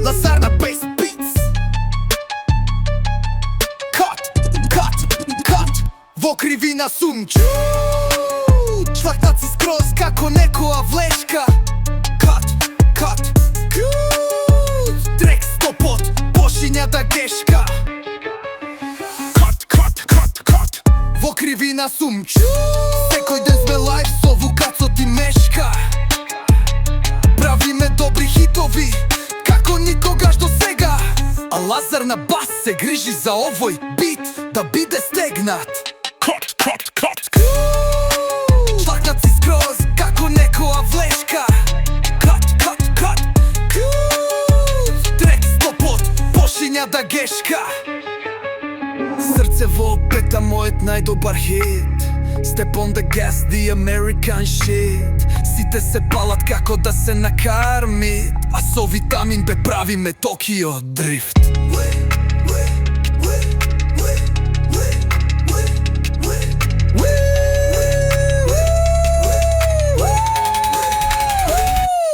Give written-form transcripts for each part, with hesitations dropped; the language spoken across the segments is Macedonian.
Лазар на Bass Beats. Cut Во кривина сум. Шлахнат си скроз како некоја влешка. Cut Трек стопот почиња да гешка. Cut Во кривина сум. Секој ден сме лайв со вукацот и мешка. Правиме добри хитови како никогаш до сега. А Лазар на бас се грижи за овој бит да биде стегнат. Cut Шлакнат си скроз како некоја влешка. Cut Трек стопот почиња да гешка. Срце во пета, мојот најдобар хит. Step on the gas, the American shit. Сите се палат како да се накармит, а со витамин бе правиме Токио дрифт.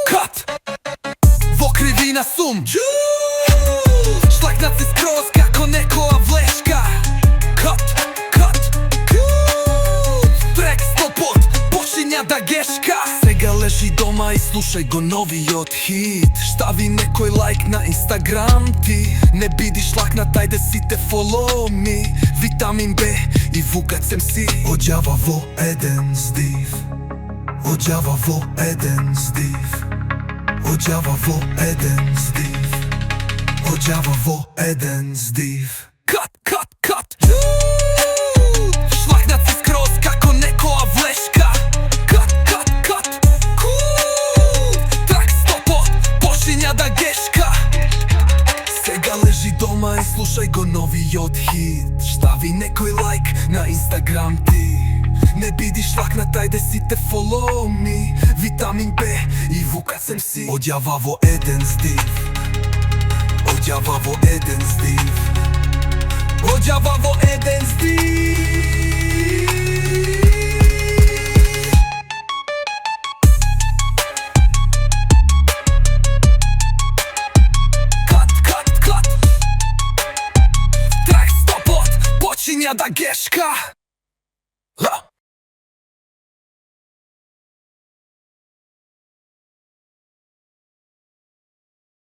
Cut Во кривина сум. Шлакнат си скроз како некоја влешка. Cut Трек стопот почиња да гешка. Сега лежи дома и слушај го новиот хит. Штави некој лайк на Инстаграм ти. Не биди шлакнат, ајде сите follow me. Витамин Б и Вукац МС. Оѓава во еден здив. Оѓава во еден здив. Оѓава во еден здив. Оѓава во еден здив. Cut Шлакнат си скроз како некоја влешка. Cut Трак стопот почиња да гешка. Сега лежи дома и слушај го новиот хит. Штави некој лайк на Инстаграм ти. Не биди шлакнат, ајде сите follow me. Витамин Б и Вукац МС. Оѓава во еден здив. Оѓава во еден здив. Оѓава во еден здив. Cut Трак стопот почиња да гешка.